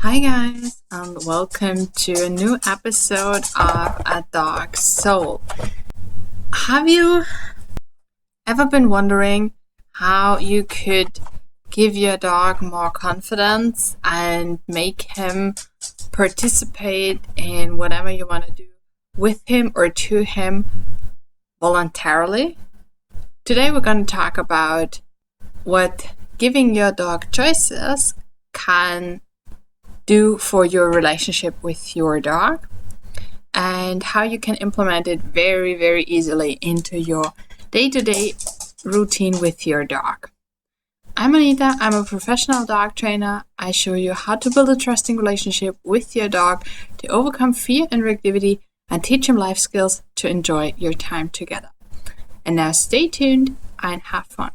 Hi guys, and welcome to a new episode of A Dog's Soul. Have you ever been wondering how you could give your dog more confidence and make him participate in whatever you want to do with him or to him voluntarily? Today we're going to talk about what giving your dog choices can do for your relationship with your dog and how you can implement it very, very easily into your day-to-day routine with your dog. I'm Anita. I'm a professional dog trainer. I show you how to build a trusting relationship with your dog to overcome fear and reactivity and teach him life skills to enjoy your time together. And now stay tuned and have fun.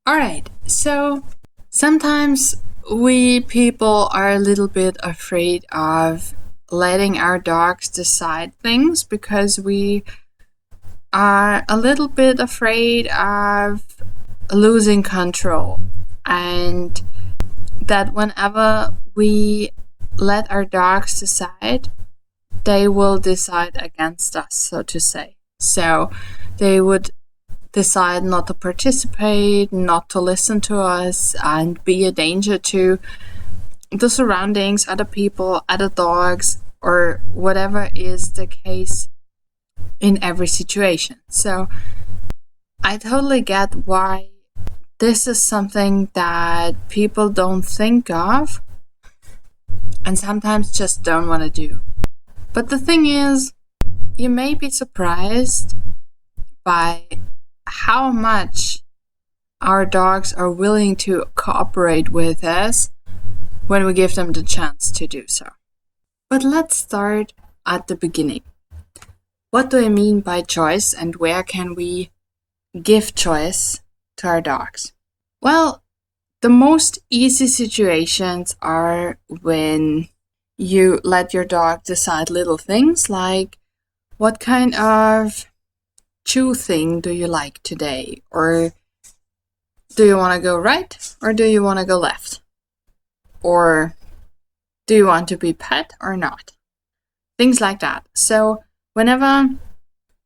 Alright, so sometimes we people are a little bit afraid of letting our dogs decide things because we are a little bit afraid of losing control, and that whenever we let our dogs decide, they will decide against us, so to say. So they would decide not to participate, not to listen to us, and be a danger to the surroundings, other people, other dogs, or whatever is the case in every situation. So I totally get why this is something that people don't think of and sometimes just don't want to do. But the thing is, you may be surprised by how much our dogs are willing to cooperate with us when we give them the chance to do so. But let's start at the beginning. What do I mean by choice, and where can we give choice to our dogs? Well, the most easy situations are when you let your dog decide little things like what kind of chew thing do you like today? Or do you want to go right or do you want to go left? Or do you want to be pet or not? Things like that. So whenever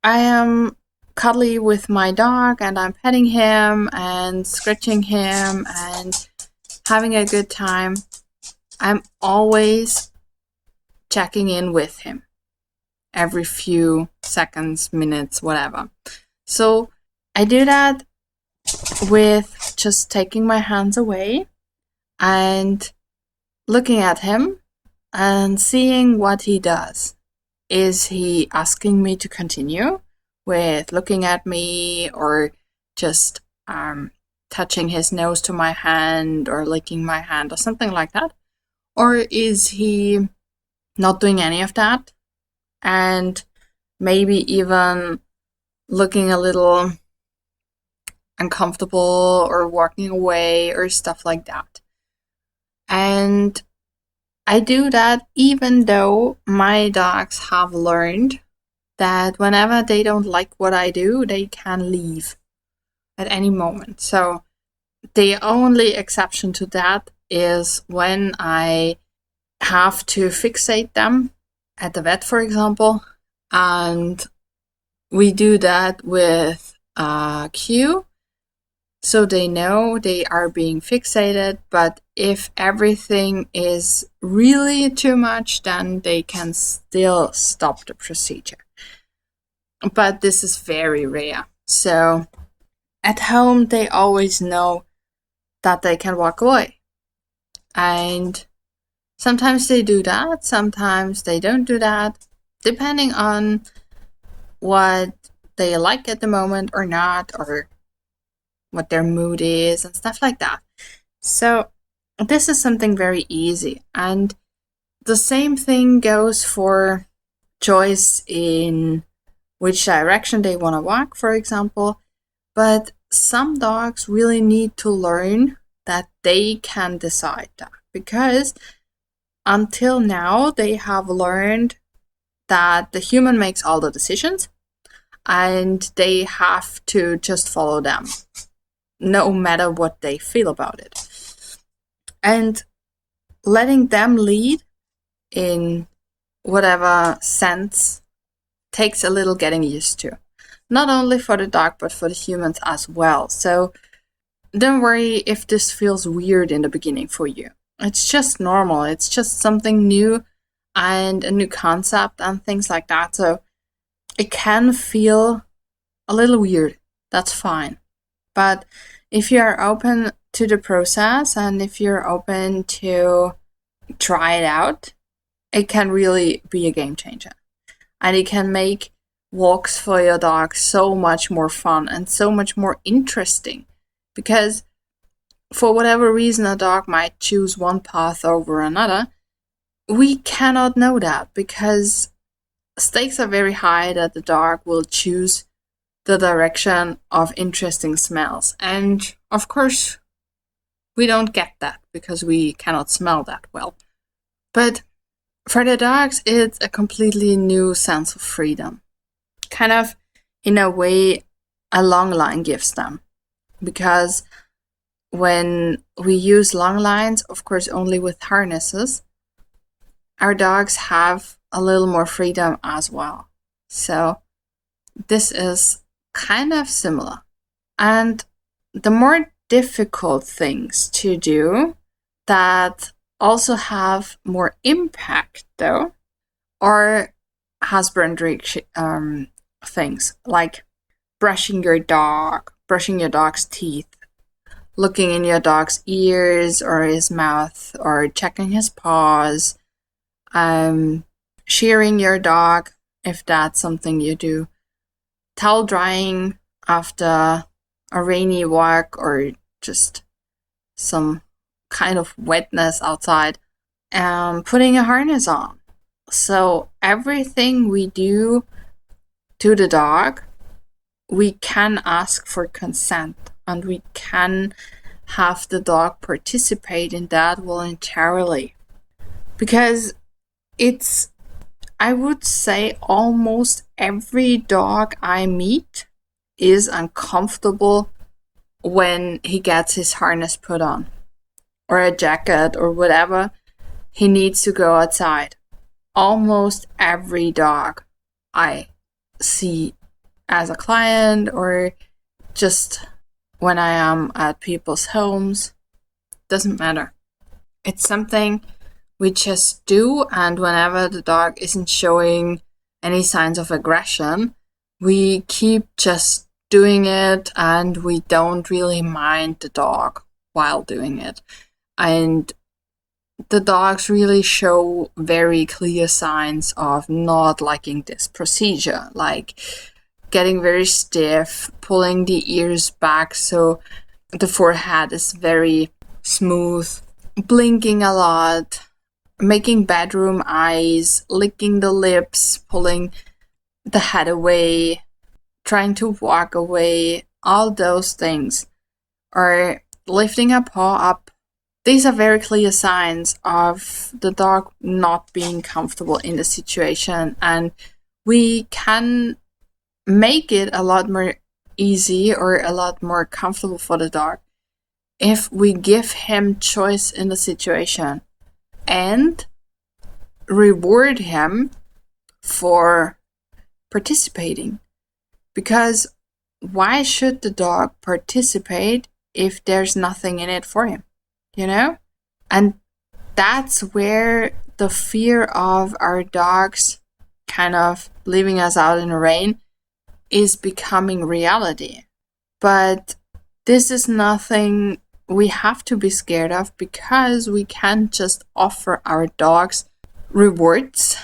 I am cuddly with my dog and I'm petting him and scratching him and having a good time, I'm always checking in with him every few seconds, minutes, whatever. So I do that with just taking my hands away and looking at him and seeing what he does. Is he asking me to continue with looking at me, or just touching his nose to my hand or licking my hand or something like that? Or is he not doing any of that and maybe even looking a little uncomfortable or walking away or stuff like that? And I do that even though my dogs have learned that whenever they don't like what I do, they can leave at any moment. So the only exception to that is when I have to fixate them at the vet, for example, and we do that with a cue, so they know they are being fixated. But if everything is really too much, then they can still stop the procedure. But this is very rare. So at home, they always know that they can walk away. And sometimes they do that, sometimes they don't do that, depending on what they like at the moment or not, or what their mood is and stuff like that. So this is something very easy. And the same thing goes for choice in which direction they want to walk, for example. But some dogs really need to learn that they can decide that, because until now they have learned that the human makes all the decisions and they have to just follow them, no matter what they feel about it. And letting them lead in whatever sense takes a little getting used to. Not only for the dog, but for the humans as well. So don't worry if this feels weird in the beginning for you. It's just normal. It's just something new and a new concept and things like that. So it can feel a little weird. That's fine. But if you're open to the process and if you're open to try it out, it can really be a game changer. And it can make walks for your dog so much more fun and so much more interesting. Because for whatever reason a dog might choose one path over another, we cannot know that because stakes are very high that the dog will choose the direction of interesting smells. And of course, we don't get that because we cannot smell that well. But for the dogs, it's a completely new sense of freedom. Kind of, in a way, a long line gives them. Because when we use long lines, of course, only with harnesses, our dogs have a little more freedom as well. So this is kind of similar. And the more difficult things to do that also have more impact, though, are husbandry things like brushing your dog's teeth, looking in your dog's ears or his mouth, or checking his paws, shearing your dog if that's something you do, towel drying after a rainy walk or just some kind of wetness outside, putting a harness on. So everything we do to the dog, we can ask for consent and we can have the dog participate in that voluntarily. Because it's, I would say, almost every dog I meet is uncomfortable when he gets his harness put on, or a jacket, or whatever he needs to go outside. Almost every dog I see as a client or just when I am at people's homes, doesn't matter. It's something we just do, and whenever the dog isn't showing any signs of aggression, we keep just doing it and we don't really mind the dog while doing it. And the dogs really show very clear signs of not liking this procedure, like getting very stiff, pulling the ears back so the forehead is very smooth, blinking a lot, making bedroom eyes, licking the lips, pulling the head away, trying to walk away, all those things, or lifting a paw up. These are very clear signs of the dog not being comfortable in the situation, and we can make it a lot more easy or a lot more comfortable for the dog if we give him choice in the situation and reward him for participating. Because why should the dog participate if there's nothing in it for him? You know? And that's where the fear of our dogs kind of leaving us out in the rain is becoming reality. But this is nothing we have to be scared of, because we can just offer our dogs rewards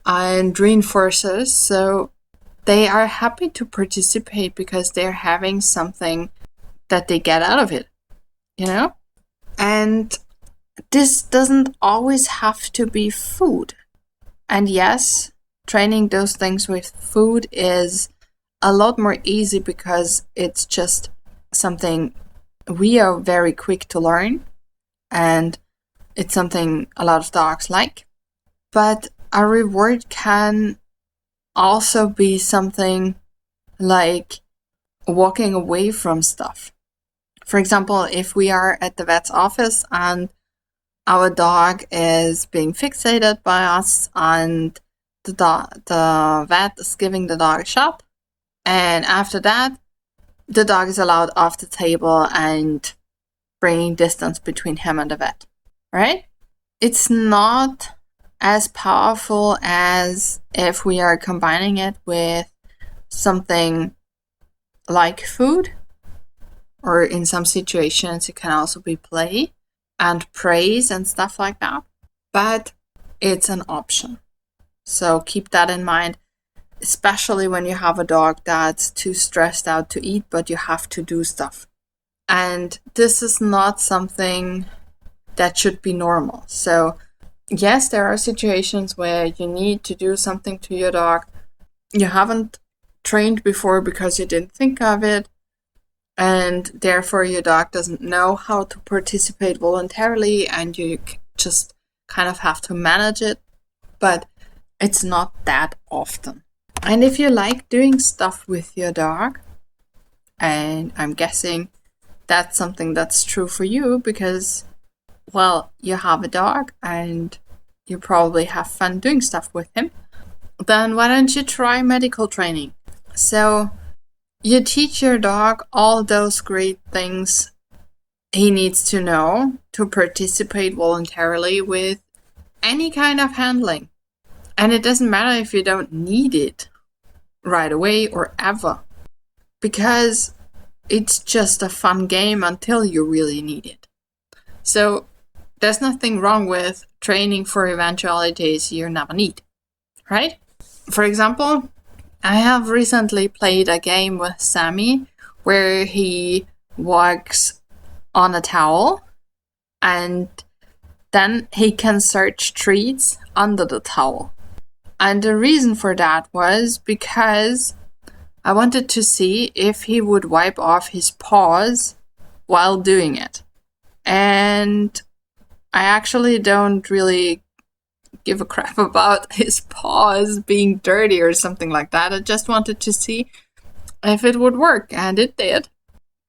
and reinforcers so they are happy to participate because they're having something that they get out of it, you know? And this doesn't always have to be food. And yes, training those things with food is a lot more easy because it's just something we are very quick to learn, and it's something a lot of dogs like. But a reward can also be something like walking away from stuff. For example, if we are at the vet's office and our dog is being fixated by us and the vet is giving the dog a shot, and after that, the dog is allowed off the table and bringing distance between him and the vet, right? It's not as powerful as if we are combining it with something like food, or in some situations it can also be play and praise and stuff like that. But it's an option. So keep that in mind, especially when you have a dog that's too stressed out to eat, but you have to do stuff. And this is not something that should be normal. So yes, there are situations where you need to do something to your dog. You haven't trained before because you didn't think of it, and therefore your dog doesn't know how to participate voluntarily, and you just kind of have to manage it. But it's not that often. And if you like doing stuff with your dog, and I'm guessing that's something that's true for you because, well, you have a dog and you probably have fun doing stuff with him, then why don't you try medical training? So you teach your dog all those great things he needs to know to participate voluntarily with any kind of handling. And it doesn't matter if you don't need it right away or ever, because it's just a fun game until you really need it. So there's nothing wrong with training for eventualities you never need, right? For example, I have recently played a game with Sammy where he walks on a towel and then he can search treats under the towel. And the reason for that was because I wanted to see if he would wipe off his paws while doing it. And I actually don't really give a crap about his paws being dirty or something like that. I just wanted to see if it would work, and it did.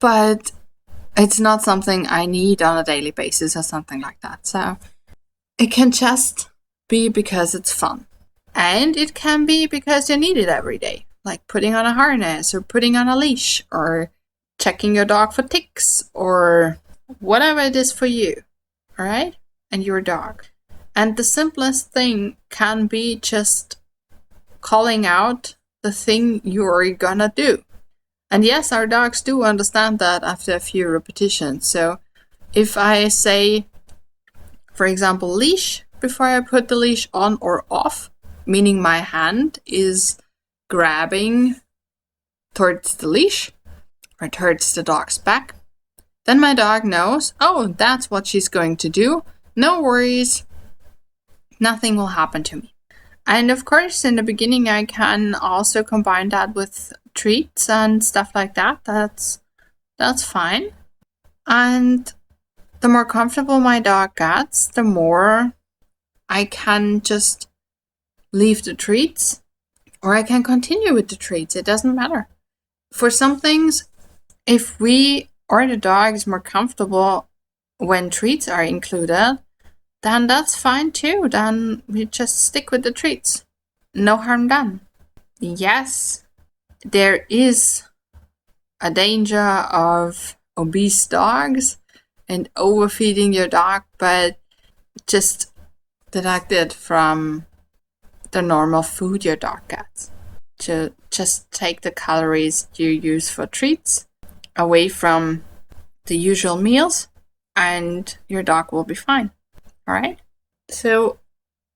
But it's not something I need on a daily basis or something like that. So it can just be because it's fun. And it can be because you need it every day, like putting on a harness or putting on a leash or checking your dog for ticks or whatever it is for you, all right? And your dog. And the simplest thing can be just calling out the thing you're gonna do. And yes, our dogs do understand that after a few repetitions. So if I say, for example, leash, before I put the leash on or off, meaning my hand is grabbing towards the leash or towards the dog's back, then my dog knows, oh, that's what she's going to do. No worries. Nothing will happen to me. And of course, in the beginning, I can also combine that with treats and stuff like that. That's fine. And the more comfortable my dog gets, the more I can just leave the treats, or I can continue with the treats. It doesn't matter. For some things, if we or the dog is more comfortable when treats are included, then that's fine too. Then we just stick with the treats. No harm done. Yes, there is a danger of obese dogs and overfeeding your dog, but just deduct it from the normal food your dog gets. To just take the calories you use for treats away from the usual meals, and your dog will be fine. All right? So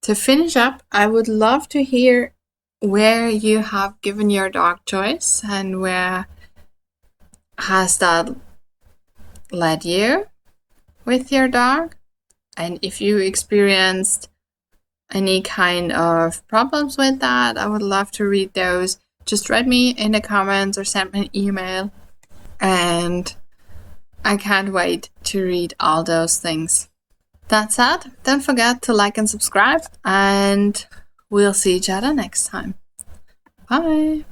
to finish up, I would love to hear where you have given your dog choice and where has that led you with your dog. And if you experienced any kind of problems with that, I would love to read those. Just write me in the comments or send me an email. And I can't wait to read all those things. That said, don't forget to like and subscribe, and we'll see each other next time. Bye.